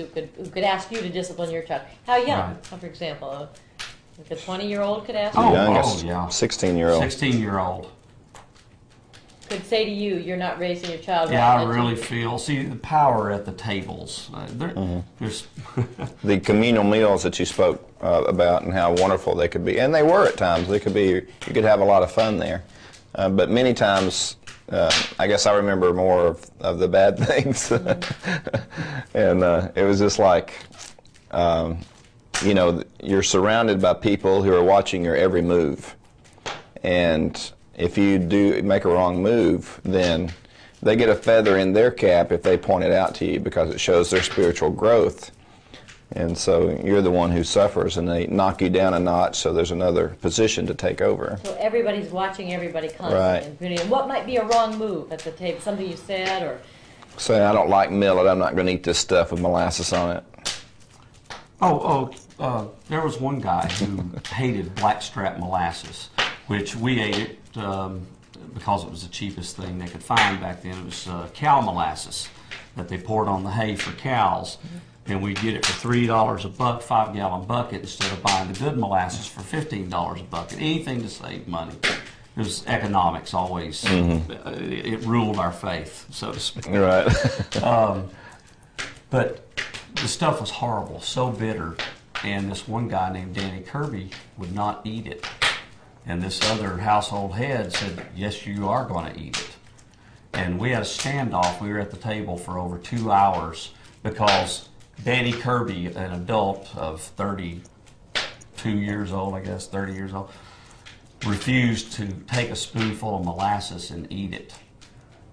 who could ask you to discipline your child. How young? Right. For example, like a 20-year-old could ask The you. youngest, yeah. 16-year-old. 16-year-old. Could say to you, "You're not raising your child." Yeah, right. I really feel. See, the power at the tables. There's. The communal meals that you spoke about and how wonderful they could be, and they were at times. They could be. You could have a lot of fun there, but many times, I guess I remember more of the bad things, and it was just like, you know, you're surrounded by people who are watching your every move, and if you do make a wrong move, then they get a feather in their cap if they point it out to you because it shows their spiritual growth. And so you're the one who suffers, and they knock you down a notch, so there's another position to take over. So everybody's watching everybody constantly. Right. And what might be a wrong move at the table? Something you said, or say, I don't like millet, I'm not going to eat this stuff with molasses on it. There was one guy who hated blackstrap molasses, which we ate it because it was the cheapest thing they could find back then. It was cow molasses that they poured on the hay for cows. And we'd get it for $3 a buck, 5-gallon bucket, instead of buying the good molasses for $15 a bucket. Anything to save money. It was economics always. It ruled our faith, so to speak. Right. But the stuff was horrible, so bitter. And this one guy named Danny Kirby would not eat it. And this other household head said, "Yes, you are going to eat it." And we had a standoff. We were at the table for over 2 hours because Danny Kirby, an adult of 32 years old, I guess, 30 years old, refused to take a spoonful of molasses and eat it.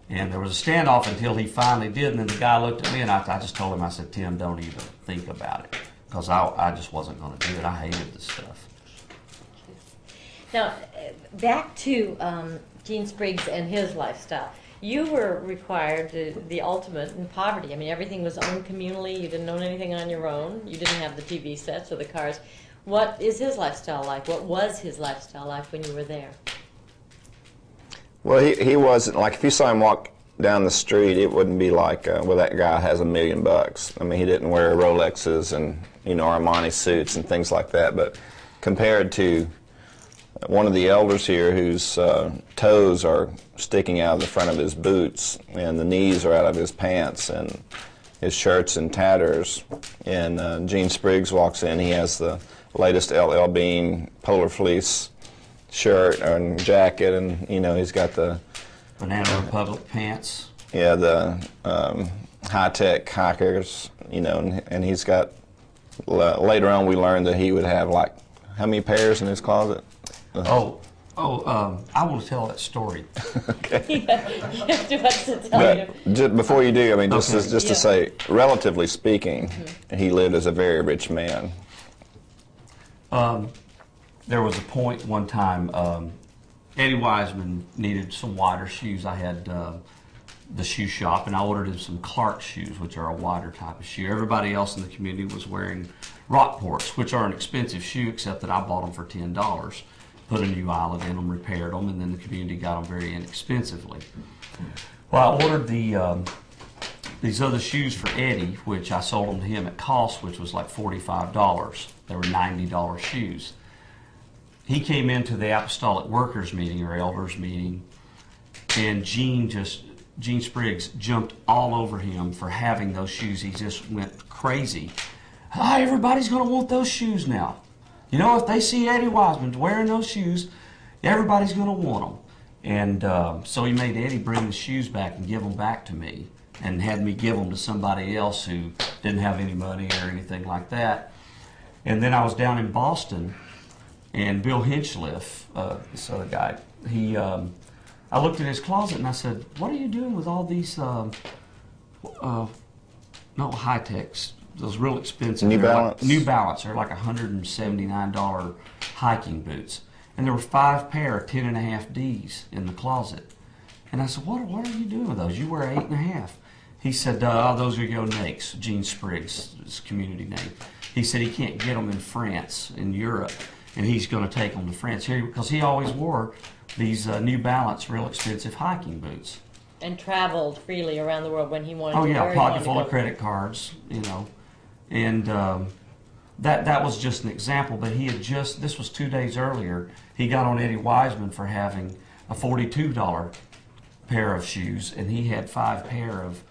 And there was a standoff until he finally did, and then the guy looked at me, and I just told him, I said, "Tim, don't even think about it," because I just wasn't going to do it. I hated this stuff. Now, back to Gene Spriggs and his lifestyle. You were required to, the ultimate in poverty. I mean, everything was owned communally. You didn't own anything on your own. You didn't have the TV sets or the cars. What is his lifestyle like? What was his lifestyle like when you were there? Well, he wasn't, like, if you saw him walk down the street, it wouldn't be like, well, that guy has $1 million bucks. I mean, he didn't wear Rolexes and, you know, Armani suits and things like that. But compared to one of the elders here whose toes are sticking out of the front of his boots and the knees are out of his pants and his shirt's in tatters, and Gene Spriggs walks in, he has the latest LL Bean Polar Fleece shirt and jacket, and, you know, he's got the Banana Republic pants. Yeah, the high-tech hikers, you know, and he's got, later on we learned that he would have, like, how many pairs in his closet? I want to tell that story. Okay. Yeah, too much to tell you. Before you do, I mean, just Okay. to say, relatively speaking, he lived as a very rich man. There was a point one time, Eddie Wiseman needed some wider shoes. I had the shoe shop, and I ordered him some Clark shoes, which are a wider type of shoe. Everybody else in the community was wearing Rockports, which are an expensive shoe, except that I bought them for $10. Put a new eyelet in them, repaired them, and then the community got them very inexpensively. Well, I ordered these other shoes for Eddie, which I sold them to him at cost, which was like $45. They were $90 shoes. He came into the Apostolic Workers meeting or Elders meeting, and Gene Spriggs jumped all over him for having those shoes. He just went crazy. "Hi, everybody's going to want those shoes now. You know, if they see Eddie Wiseman wearing those shoes, everybody's going to want them." And so he made Eddie bring the shoes back and give them back to me, and had me give them to somebody else who didn't have any money or anything like that. And then I was down in Boston, and Bill Hinchliff, this other guy, I looked in his closet and I said, "What are you doing with all these, high-techs, those real expensive New Balance? New Balance. They're like $179 hiking boots." And there were 5 pair of 10.5 Ds in the closet. And I said, what are you doing with those? You wear 8.5. He said, "Those are your Nakes," Gene Spriggs, his community name. He said he can't get them in France, in Europe, and he's going to take them to France here because he always wore these New Balance, real expensive hiking boots. And traveled freely around the world when he wanted Oh to. yeah, where he pocket wanted full to of go. credit cards, you know. And that was just an example, but he had just, this was 2 days earlier, he got on Eddie Wiseman for having a $42 pair of shoes, and he had 5 pair of